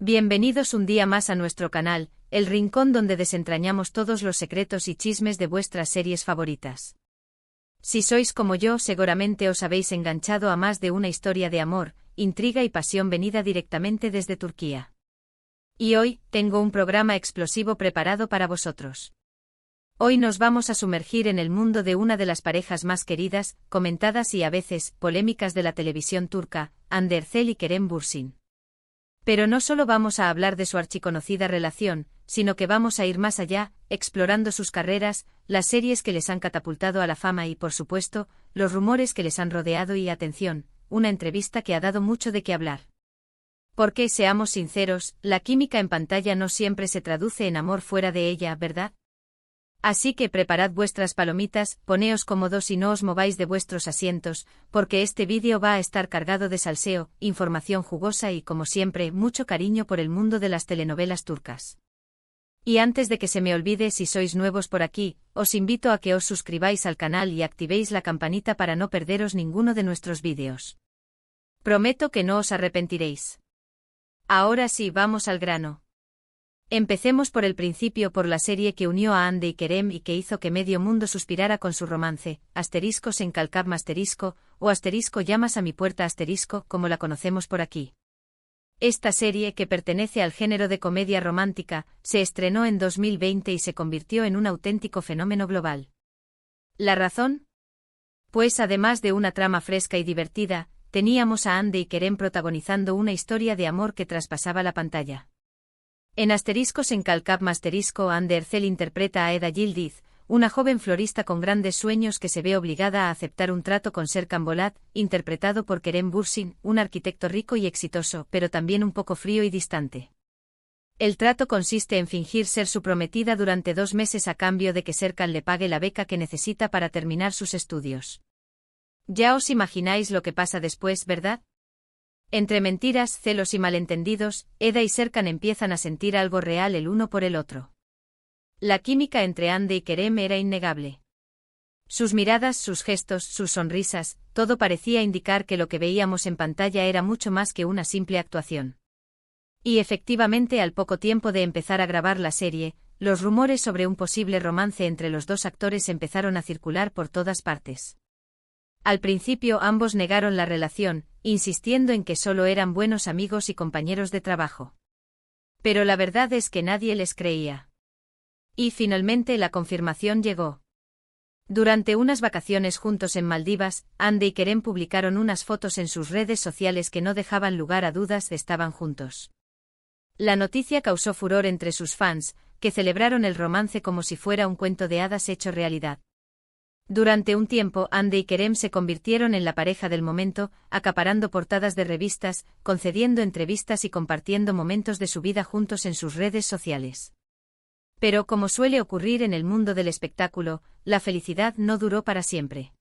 Bienvenidos un día más a nuestro canal, el rincón donde desentrañamos todos los secretos y chismes de vuestras series favoritas. Si sois como yo, seguramente os habéis enganchado a más de una historia de amor, intriga y pasión venida directamente desde Turquía. Y hoy, tengo un programa explosivo preparado para vosotros. Hoy nos vamos a sumergir en el mundo de una de las parejas más queridas, comentadas y a veces polémicas de la televisión turca, Hande Erçel y Kerem Bürsin. Pero no solo vamos a hablar de su archiconocida relación, sino que vamos a ir más allá, explorando sus carreras, las series que les han catapultado a la fama y, por supuesto, los rumores que les han rodeado y, atención, una entrevista que ha dado mucho de qué hablar. Porque, seamos sinceros, la química en pantalla no siempre se traduce en amor fuera de ella, ¿verdad? Así que preparad vuestras palomitas, poneos cómodos y no os mováis de vuestros asientos, porque este vídeo va a estar cargado de salseo, información jugosa y, como siempre, mucho cariño por el mundo de las telenovelas turcas. Y antes de que se me olvide, si sois nuevos por aquí, os invito a que os suscribáis al canal y activéis la campanita para no perderos ninguno de nuestros vídeos. Prometo que no os arrepentiréis. Ahora sí, vamos al grano. Empecemos por el principio, por la serie que unió a Hande y Kerem y que hizo que medio mundo suspirara con su romance, *sen kalkam*, o *llamas a mi puerta*, como la conocemos por aquí. Esta serie, que pertenece al género de comedia romántica, se estrenó en 2020 y se convirtió en un auténtico fenómeno global. ¿La razón? Pues además de una trama fresca y divertida, teníamos a Hande y Kerem protagonizando una historia de amor que traspasaba la pantalla. En *sen kalkam*, Hande Erçel interpreta a Eda Yildiz, una joven florista con grandes sueños que se ve obligada a aceptar un trato con Serkan Bolat, interpretado por Kerem Bürsin, un arquitecto rico y exitoso, pero también un poco frío y distante. El trato consiste en fingir ser su prometida durante 2 meses a cambio de que Serkan le pague la beca que necesita para terminar sus estudios. Ya os imagináis lo que pasa después, ¿verdad? Entre mentiras, celos y malentendidos, Eda y Serkan empiezan a sentir algo real el uno por el otro. La química entre Hande y Kerem era innegable. Sus miradas, sus gestos, sus sonrisas, todo parecía indicar que lo que veíamos en pantalla era mucho más que una simple actuación. Y efectivamente, al poco tiempo de empezar a grabar la serie, los rumores sobre un posible romance entre los dos actores empezaron a circular por todas partes. Al principio ambos negaron la relación, insistiendo en que solo eran buenos amigos y compañeros de trabajo. Pero la verdad es que nadie les creía. Y finalmente la confirmación llegó. Durante unas vacaciones juntos en Maldivas, Hande y Kerem publicaron unas fotos en sus redes sociales que no dejaban lugar a dudas de estaban juntos. La noticia causó furor entre sus fans, que celebraron el romance como si fuera un cuento de hadas hecho realidad. Durante un tiempo, Hande y Kerem se convirtieron en la pareja del momento, acaparando portadas de revistas, concediendo entrevistas y compartiendo momentos de su vida juntos en sus redes sociales. Pero como suele ocurrir en el mundo del espectáculo, la felicidad no duró para siempre.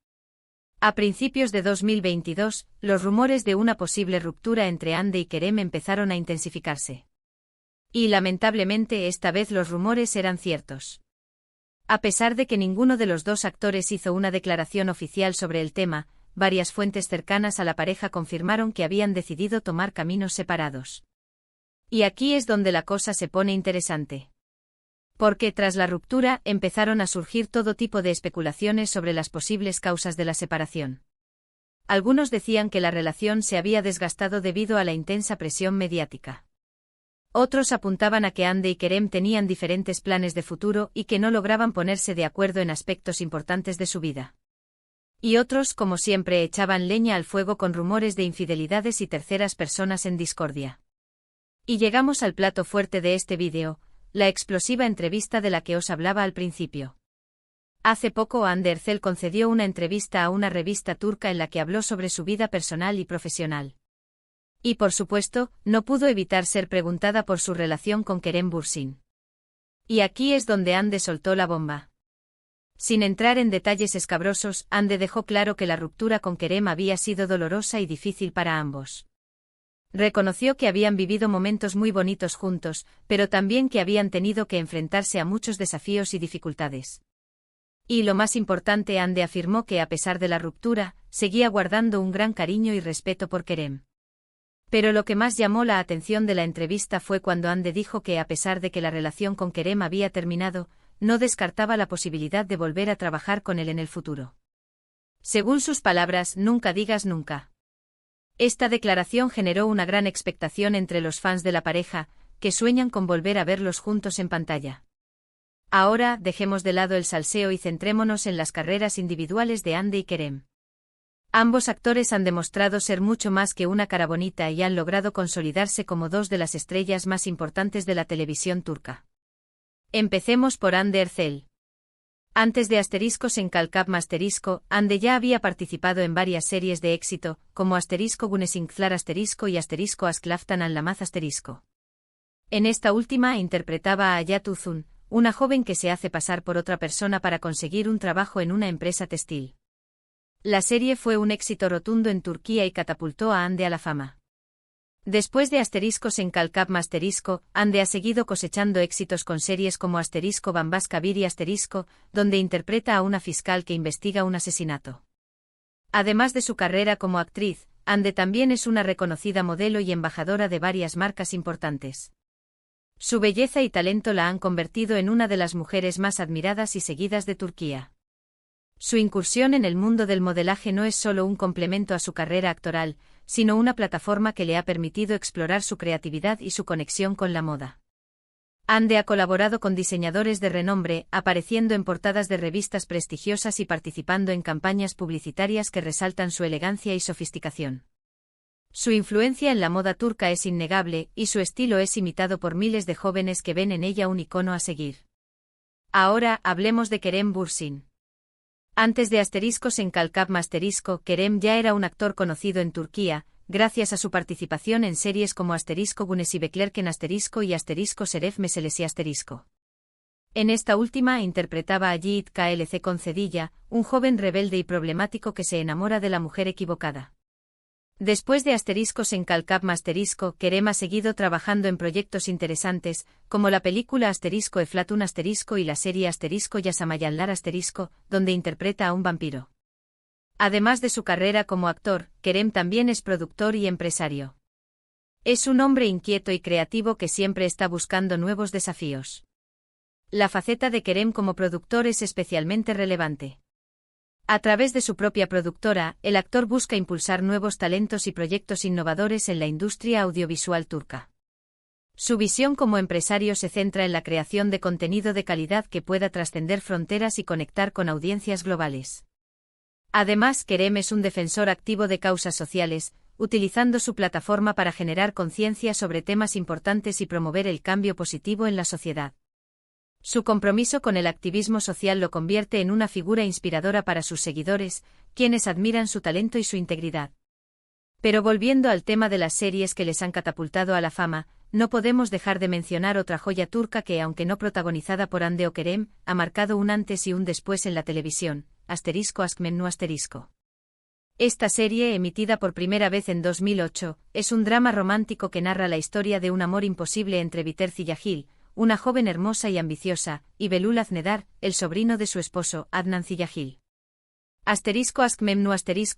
A principios de 2022, los rumores de una posible ruptura entre Hande y Kerem empezaron a intensificarse. Y lamentablemente esta vez los rumores eran ciertos. A pesar de que ninguno de los dos actores hizo una declaración oficial sobre el tema, varias fuentes cercanas a la pareja confirmaron que habían decidido tomar caminos separados. Y aquí es donde la cosa se pone interesante. Porque tras la ruptura empezaron a surgir todo tipo de especulaciones sobre las posibles causas de la separación. Algunos decían que la relación se había desgastado debido a la intensa presión mediática. Otros apuntaban a que Hande y Kerem tenían diferentes planes de futuro y que no lograban ponerse de acuerdo en aspectos importantes de su vida. Y otros, como siempre, echaban leña al fuego con rumores de infidelidades y terceras personas en discordia. Y llegamos al plato fuerte de este vídeo, la explosiva entrevista de la que os hablaba al principio. Hace poco Hande Erçel concedió una entrevista a una revista turca en la que habló sobre su vida personal y profesional. Y por supuesto, no pudo evitar ser preguntada por su relación con Kerem Bürsin. Y aquí es donde Hande soltó la bomba. Sin entrar en detalles escabrosos, Hande dejó claro que la ruptura con Kerem había sido dolorosa y difícil para ambos. Reconoció que habían vivido momentos muy bonitos juntos, pero también que habían tenido que enfrentarse a muchos desafíos y dificultades. Y lo más importante, Hande afirmó que a pesar de la ruptura, seguía guardando un gran cariño y respeto por Kerem. Pero lo que más llamó la atención de la entrevista fue cuando Ande dijo que a pesar de que la relación con Kerem había terminado, no descartaba la posibilidad de volver a trabajar con él en el futuro. Según sus palabras, nunca digas nunca. Esta declaración generó una gran expectación entre los fans de la pareja, que sueñan con volver a verlos juntos en pantalla. Ahora, dejemos de lado el salseo y centrémonos en las carreras individuales de Ande y Kerem. Ambos actores han demostrado ser mucho más que una cara bonita y han logrado consolidarse como dos de las estrellas más importantes de la televisión turca. Empecemos por Hande Erçel. Antes de en Kalkap Ande ya había participado en varias series de éxito, como Güneşinkler y Ask Laftan Anlamaz En esta última interpretaba a Hayat Uzun, una joven que se hace pasar por otra persona para conseguir un trabajo en una empresa textil. La serie fue un éxito rotundo en Turquía y catapultó a Hande a la fama. Después de en Kalkap Hande ha seguido cosechando éxitos con series como Bambas Kabir y donde interpreta a una fiscal que investiga un asesinato. Además de su carrera como actriz, Hande también es una reconocida modelo y embajadora de varias marcas importantes. Su belleza y talento la han convertido en una de las mujeres más admiradas y seguidas de Turquía. Su incursión en el mundo del modelaje no es solo un complemento a su carrera actoral, sino una plataforma que le ha permitido explorar su creatividad y su conexión con la moda. Hande ha colaborado con diseñadores de renombre, apareciendo en portadas de revistas prestigiosas y participando en campañas publicitarias que resaltan su elegancia y sofisticación. Su influencia en la moda turca es innegable, y su estilo es imitado por miles de jóvenes que ven en ella un icono a seguir. Ahora, hablemos de Kerem Bürsin. Antes de en Kalkap Kerem ya era un actor conocido en Turquía, gracias a su participación en series como Güneşi Beklerken y Şeref Meselesi En esta última interpretaba a Yiğit Klc Concedilla, un joven rebelde y problemático que se enamora de la mujer equivocada. Después de en Kalkap Kerem ha seguido trabajando en proyectos interesantes, como la película Eflatun y la serie Yaşamayanlar donde interpreta a un vampiro. Además de su carrera como actor, Kerem también es productor y empresario. Es un hombre inquieto y creativo que siempre está buscando nuevos desafíos. La faceta de Kerem como productor es especialmente relevante. A través de su propia productora, el actor busca impulsar nuevos talentos y proyectos innovadores en la industria audiovisual turca. Su visión como empresario se centra en la creación de contenido de calidad que pueda trascender fronteras y conectar con audiencias globales. Además, Kerem es un defensor activo de causas sociales, utilizando su plataforma para generar conciencia sobre temas importantes y promover el cambio positivo en la sociedad. Su compromiso con el activismo social lo convierte en una figura inspiradora para sus seguidores, quienes admiran su talento y su integridad. Pero volviendo al tema de las series que les han catapultado a la fama, no podemos dejar de mencionar otra joya turca que, aunque no protagonizada por Hande o Kerem, ha marcado un antes y un después en la television, Ask Memnu. Esta serie, emitida por primera vez en 2008, es un drama romántico que narra la historia de un amor imposible entre Biter Ziyagil, una joven hermosa y ambiciosa, y Belul Aznedar, el sobrino de su esposo, Adnan Ziyagil. Ask Memnu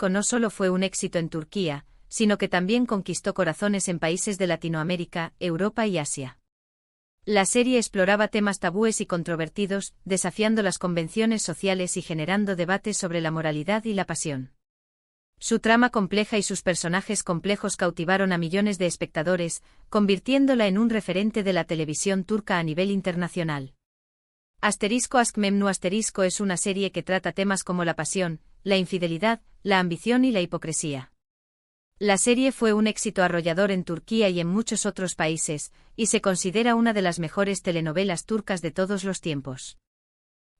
no solo fue un éxito en Turquía, sino que también conquistó corazones en países de Latinoamérica, Europa y Asia. La serie exploraba temas tabúes y controvertidos, desafiando las convenciones sociales y generando debates sobre la moralidad y la pasión. Su trama compleja y sus personajes complejos cautivaron a millones de espectadores, convirtiéndola en un referente de la televisión turca a nivel internacional. Ask Memnu es una serie que trata temas como la pasión, la infidelidad, la ambición y la hipocresía. La serie fue un éxito arrollador en Turquía y en muchos otros países, y se considera una de las mejores telenovelas turcas de todos los tiempos.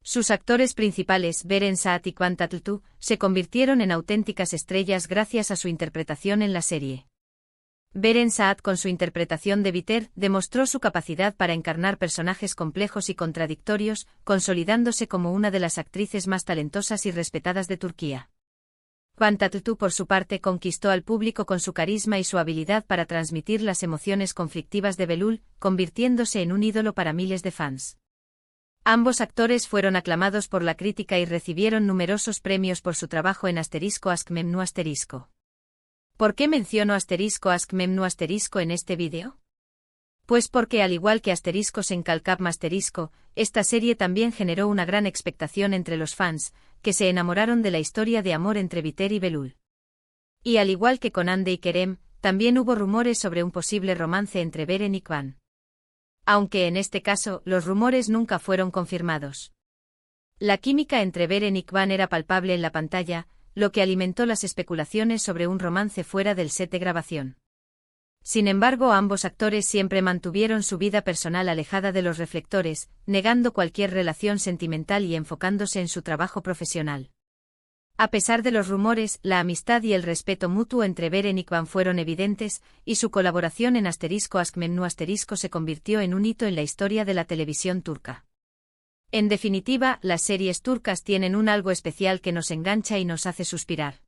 Sus actores principales, Beren Saat y Kıvanç Tatlıtuğ, se convirtieron en auténticas estrellas gracias a su interpretación en la serie. Beren Saat, con su interpretación de Biter, demostró su capacidad para encarnar personajes complejos y contradictorios, consolidándose como una de las actrices más talentosas y respetadas de Turquía. Kıvanç Tatlıtuğ, por su parte, conquistó al público con su carisma y su habilidad para transmitir las emociones conflictivas de Belul, convirtiéndose en un ídolo para miles de fans. Ambos actores fueron aclamados por la crítica y recibieron numerosos premios por su trabajo en Ask Memnu. ¿Por qué menciono asterisco askmemnu asterisco en este vídeo? Pues porque al igual que asteriscos en Calcapm asterisco, esta serie también generó una gran expectación entre los fans, que se enamoraron de la historia de amor entre Biter y Belul. Y al igual que con Hande y Kerem, también hubo rumores sobre un posible romance entre Beren y Kvan. Aunque en este caso, los rumores nunca fueron confirmados. La química entre Beren y Kvan era palpable en la pantalla, lo que alimentó las especulaciones sobre un romance fuera del set de grabación. Sin embargo, ambos actores siempre mantuvieron su vida personal alejada de los reflectores, negando cualquier relación sentimental y enfocándose en su trabajo profesional. A pesar de los rumores, la amistad y el respeto mutuo entre Beren y Kvan fueron evidentes, y su colaboración en asterisco askmemnu asterisco se convirtió en un hito en la historia de la televisión turca. En definitiva, las series turcas tienen un algo especial que nos engancha y nos hace suspirar.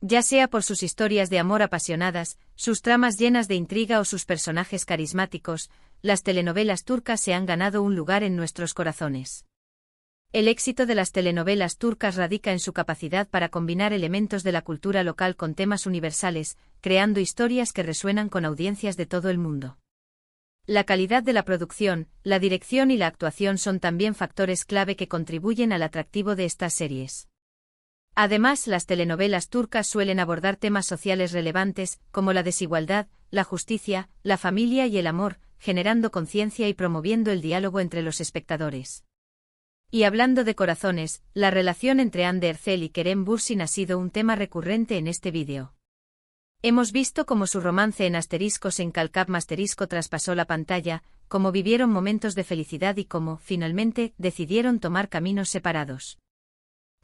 Ya sea por sus historias de amor apasionadas, sus tramas llenas de intriga o sus personajes carismáticos, las telenovelas turcas se han ganado un lugar en nuestros corazones. El éxito de las telenovelas turcas radica en su capacidad para combinar elementos de la cultura local con temas universales, creando historias que resuenan con audiencias de todo el mundo. La calidad de la producción, la dirección y la actuación son también factores clave que contribuyen al atractivo de estas series. Además, las telenovelas turcas suelen abordar temas sociales relevantes, como la desigualdad, la justicia, la familia y el amor, generando conciencia y promoviendo el diálogo entre los espectadores. Y hablando de corazones, la relación entre Hande Erçel y Kerem Bürsin ha sido un tema recurrente en este vídeo. Hemos visto cómo su romance en asteriscos en Calcapm asterisco traspasó la pantalla, cómo vivieron momentos de felicidad y cómo, finalmente, decidieron tomar caminos separados.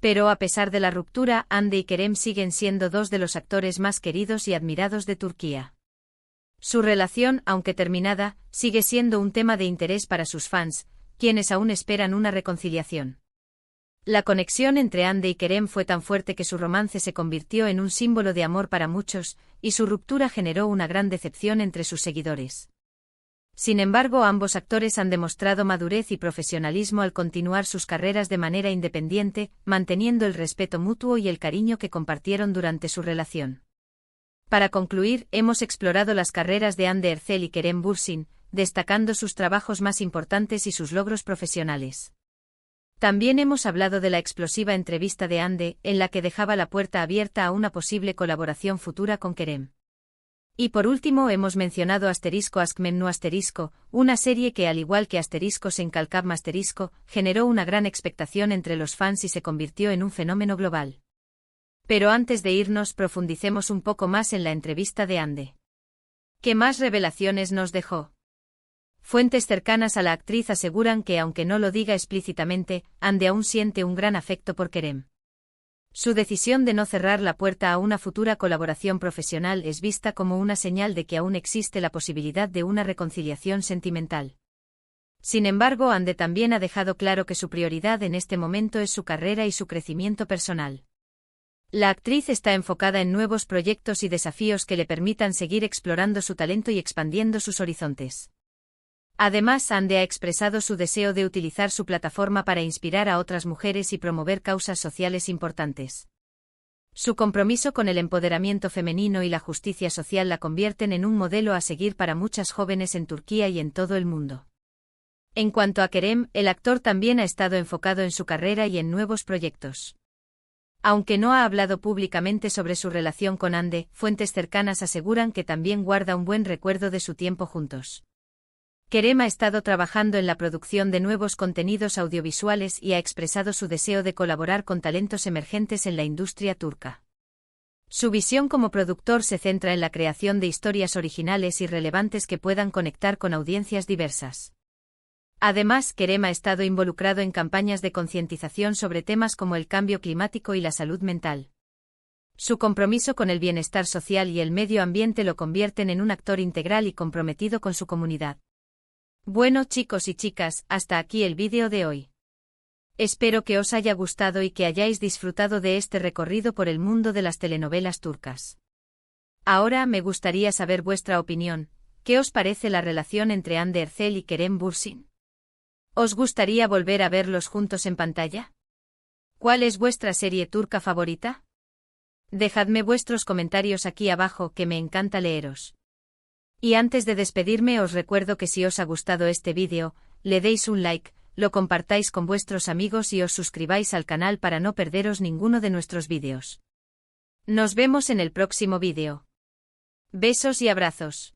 Pero a pesar de la ruptura, Hande y Kerem siguen siendo dos de los actores más queridos y admirados de Turquía. Su relación, aunque terminada, sigue siendo un tema de interés para sus fans, quienes aún esperan una reconciliación. La conexión entre Hande y Kerem fue tan fuerte que su romance se convirtió en un símbolo de amor para muchos, y su ruptura generó una gran decepción entre sus seguidores. Sin embargo, ambos actores han demostrado madurez y profesionalismo al continuar sus carreras de manera independiente, manteniendo el respeto mutuo y el cariño que compartieron durante su relación. Para concluir, hemos explorado las carreras de Hande Erçel y Kerem Bürsin, destacando sus trabajos más importantes y sus logros profesionales. También hemos hablado de la explosiva entrevista de Hande, en la que dejaba la puerta abierta a una posible colaboración futura con Kerem. Y por último hemos mencionado asterisco askmemnu asterisco, una serie que al igual que asteriscos en Calcapm asterisco, generó una gran expectación entre los fans y se convirtió en un fenómeno global. Pero antes de irnos profundicemos un poco más en la entrevista de Hande. ¿Qué más revelaciones nos dejó? Fuentes cercanas a la actriz aseguran que aunque no lo diga explícitamente, Hande aún siente un gran afecto por Kerem. Su decisión de no cerrar la puerta a una futura colaboración profesional es vista como una señal de que aún existe la posibilidad de una reconciliación sentimental. Sin embargo, Hande también ha dejado claro que su prioridad en este momento es su carrera y su crecimiento personal. La actriz está enfocada en nuevos proyectos y desafíos que le permitan seguir explorando su talento y expandiendo sus horizontes. Además, Hande ha expresado su deseo de utilizar su plataforma para inspirar a otras mujeres y promover causas sociales importantes. Su compromiso con el empoderamiento femenino y la justicia social la convierten en un modelo a seguir para muchas jóvenes en Turquía y en todo el mundo. En cuanto a Kerem, el actor también ha estado enfocado en su carrera y en nuevos proyectos. Aunque no ha hablado públicamente sobre su relación con Hande, fuentes cercanas aseguran que también guarda un buen recuerdo de su tiempo juntos. Kerem ha estado trabajando en la producción de nuevos contenidos audiovisuales y ha expresado su deseo de colaborar con talentos emergentes en la industria turca. Su visión como productor se centra en la creación de historias originales y relevantes que puedan conectar con audiencias diversas. Además, Kerem ha estado involucrado en campañas de concientización sobre temas como el cambio climático y la salud mental. Su compromiso con el bienestar social y el medio ambiente lo convierten en un actor integral y comprometido con su comunidad. Bueno, chicos y chicas, hasta aquí el vídeo de hoy. Espero que os haya gustado y que hayáis disfrutado de este recorrido por el mundo de las telenovelas turcas. Ahora me gustaría saber vuestra opinión. ¿Qué os parece la relación entre Hande Erçel y Kerem Bürsin? ¿Os gustaría volver a verlos juntos en pantalla? ¿Cuál es vuestra serie turca favorita? Dejadme vuestros comentarios aquí abajo que me encanta leeros. Y antes de despedirme os recuerdo que si os ha gustado este vídeo, le deis un like, lo compartáis con vuestros amigos y os suscribáis al canal para no perderos ninguno de nuestros vídeos. Nos vemos en el próximo vídeo. Besos y abrazos.